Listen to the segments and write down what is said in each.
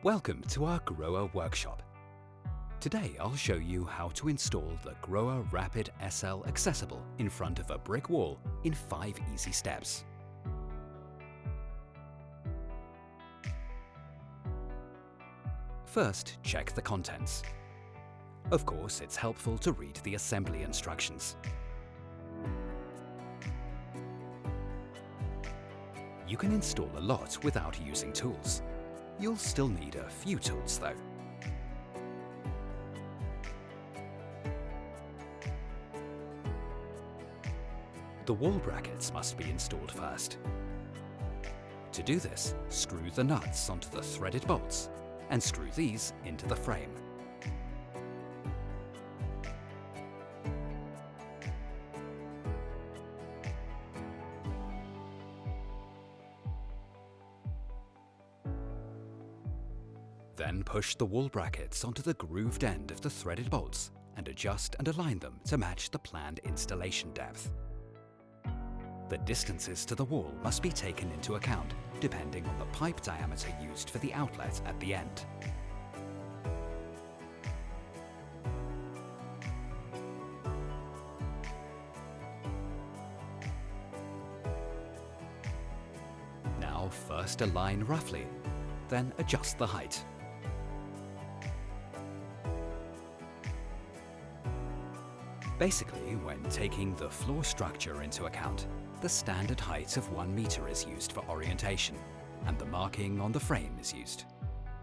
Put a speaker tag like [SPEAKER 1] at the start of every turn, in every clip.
[SPEAKER 1] Welcome to our Grower workshop. Today I'll show you how to install the Grower Rapid SL Accessible in front of a brick wall in 5 easy steps. First, check the contents. Of course, it's helpful to read the assembly instructions. You can install a lot without using tools. You'll still need a few tools though. The wall brackets must be installed first. To do this, screw the nuts onto the threaded bolts and screw these into the frame. Then push the wall brackets onto the grooved end of the threaded bolts and adjust and align them to match the planned installation depth. The distances to the wall must be taken into account depending on the pipe diameter used for the outlet at the end. Now first align roughly, then adjust the height. Basically, when taking the floor structure into account, the standard height of 1 meter is used for orientation, and the marking on the frame is used.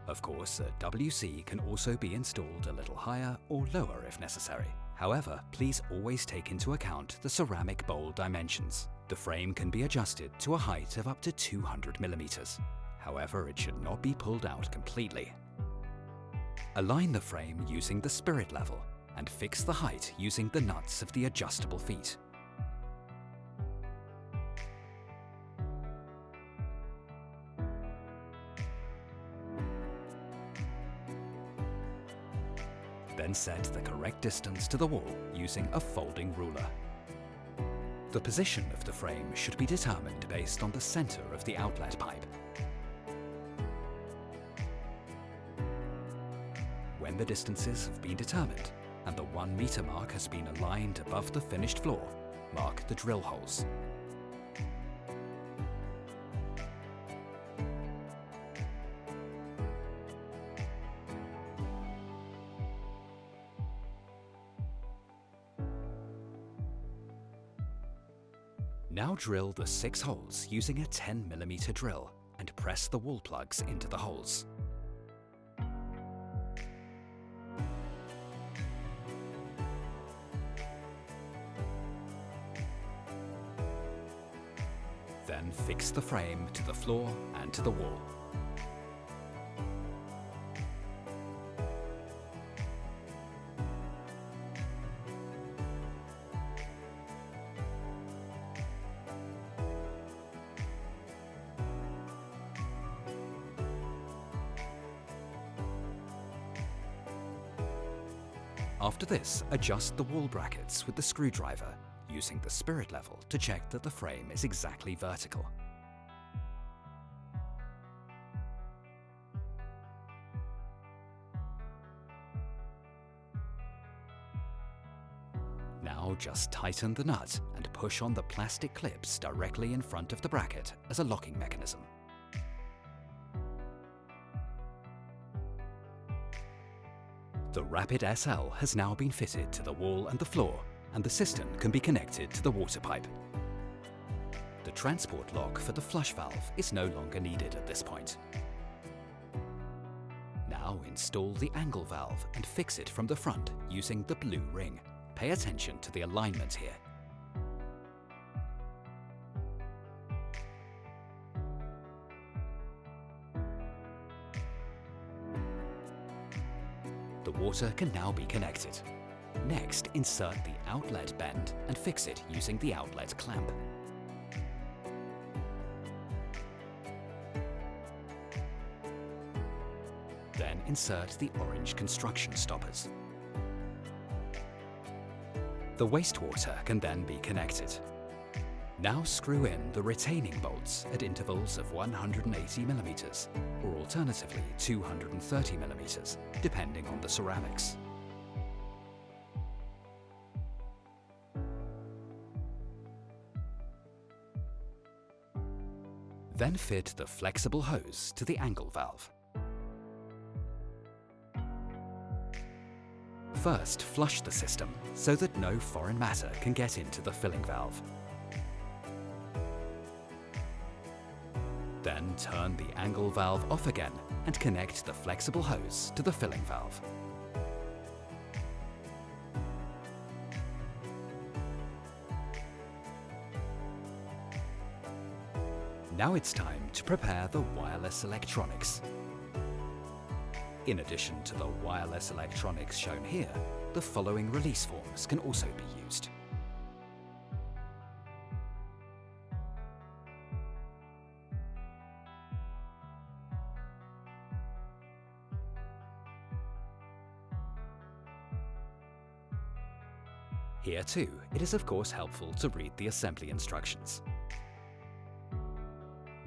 [SPEAKER 1] Of course, a WC can also be installed a little higher or lower if necessary. However, please always take into account the ceramic bowl dimensions. The frame can be adjusted to a height of up to 200 millimeters. However, it should not be pulled out completely. Align the frame using the spirit level and fix the height using the nuts of the adjustable feet. Then set the correct distance to the wall using a folding ruler. The position of the frame should be determined based on the center of the outlet pipe. When the distances have been determined and the 1 meter mark has been aligned above the finished floor, mark the drill holes. Now drill the 6 holes using a 10mm drill and press the wall plugs into the holes. Then fix the frame to the floor and to the wall. After this, adjust the wall brackets with the screwdriver, using the spirit level to check that the frame is exactly vertical. Now just tighten the nut and push on the plastic clips directly in front of the bracket as a locking mechanism. The Rapid SL has now been fitted to the wall and the floor, and the cistern can be connected to the water pipe. The transport lock for the flush valve is no longer needed at this point. Now install the angle valve and fix it from the front using the blue ring. Pay attention to the alignment here. The water can now be connected. Next, insert the outlet bend and fix it using the outlet clamp. Then insert the orange construction stoppers. The wastewater can then be connected. Now screw in the retaining bolts at intervals of 180 mm, or alternatively 230 mm, depending on the ceramics. Then fit the flexible hose to the angle valve. First, flush the system so that no foreign matter can get into the filling valve. Then turn the angle valve off again and connect the flexible hose to the filling valve. Now it's time to prepare the wireless electronics. In addition to the wireless electronics shown here, the following release forms can also be used. Here too, it is of course helpful to read the assembly instructions.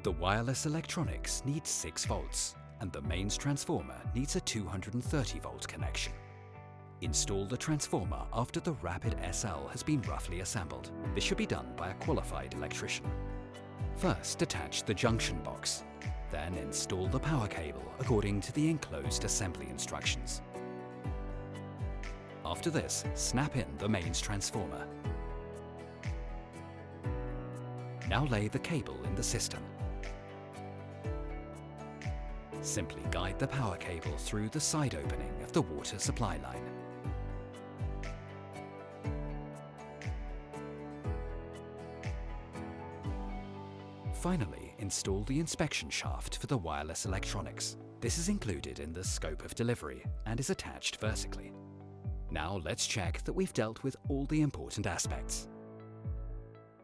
[SPEAKER 1] The wireless electronics needs 6 volts, and the mains transformer needs a 230 volt connection. Install the transformer after the Rapid SL has been roughly assembled. This should be done by a qualified electrician. First, attach the junction box. Then install the power cable according to the enclosed assembly instructions. After this, snap in the mains transformer. Now lay the cable in the system. Simply guide the power cable through the side opening of the water supply line. Finally, install the inspection shaft for the wireless electronics. This is included in the scope of delivery and is attached vertically. Now let's check that we've dealt with all the important aspects.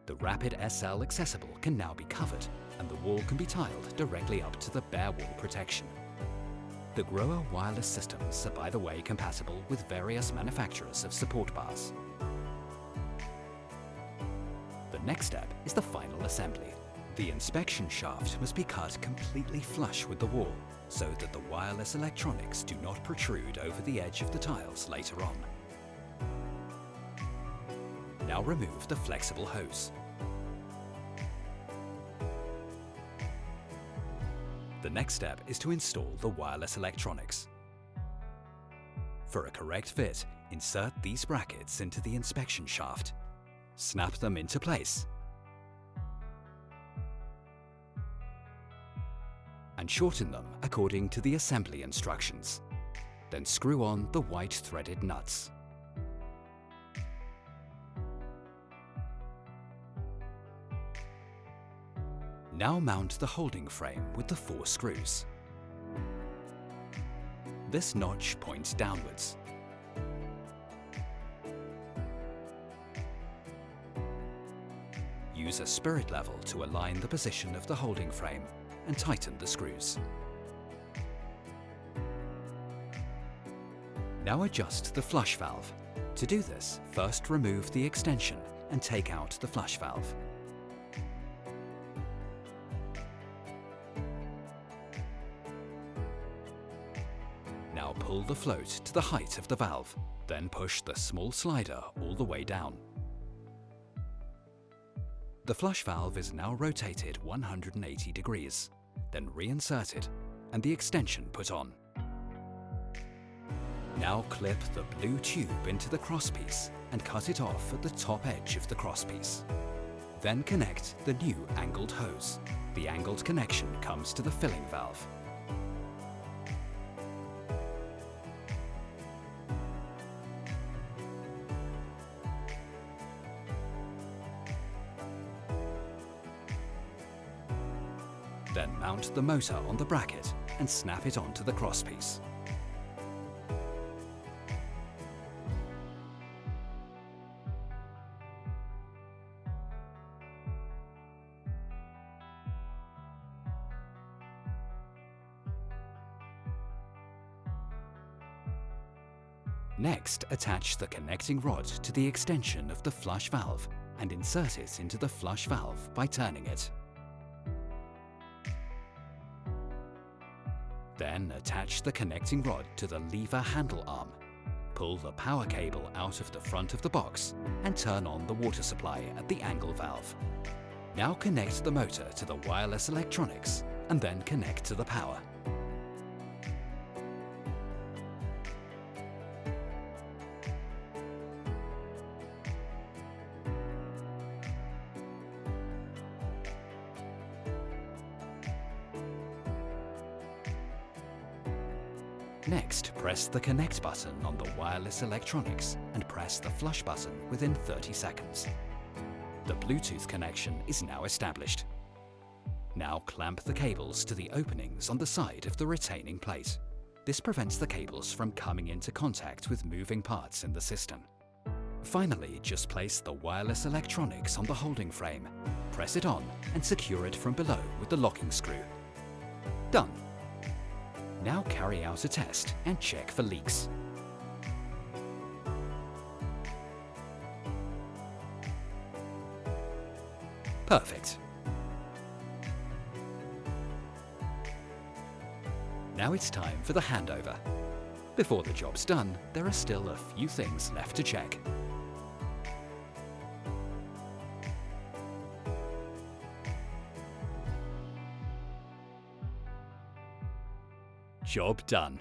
[SPEAKER 1] The Rapid SL accessible can now be covered, and the wall can be tiled directly up to the bare wall protection. The Grower wireless systems are, by the way, compatible with various manufacturers of support bars. The next step is the final assembly. The inspection shaft must be cut completely flush with the wall, so that the wireless electronics do not protrude over the edge of the tiles later on. Now remove the flexible hose. The next step is to install the wireless electronics. For a correct fit, insert these brackets into the inspection shaft. Snap them into place. And shorten them according to the assembly instructions. Then screw on the white threaded nuts. Now mount the holding frame with the 4 screws. This notch points downwards. Use a spirit level to align the position of the holding frame and tighten the screws. Now adjust the flush valve. To do this, first remove the extension and take out the flush valve. Now pull the float to the height of the valve, then push the small slider all the way down. The flush valve is now rotated 180 degrees, then reinserted and the extension put on. Now clip the blue tube into the crosspiece and cut it off at the top edge of the crosspiece. Then connect the new angled hose. The angled connection comes to the filling valve. Then mount the motor on the bracket and snap it onto the crosspiece. Next, attach the connecting rod to the extension of the flush valve and insert it into the flush valve by turning it. Then attach the connecting rod to the lever handle arm. Pull the power cable out of the front of the box and turn on the water supply at the angle valve. Now connect the motor to the wireless electronics and then connect to the power. Next, press the connect button on the wireless electronics and press the flush button within 30 seconds. The Bluetooth connection is now established. Now clamp the cables to the openings on the side of the retaining plate. This prevents the cables from coming into contact with moving parts in the system. Finally, just place the wireless electronics on the holding frame, press it on and secure it from below with the locking screw. Done! Now carry out a test and check for leaks. Perfect. Now it's time for the handover. Before the job's done, there are still a few things left to check. Job done.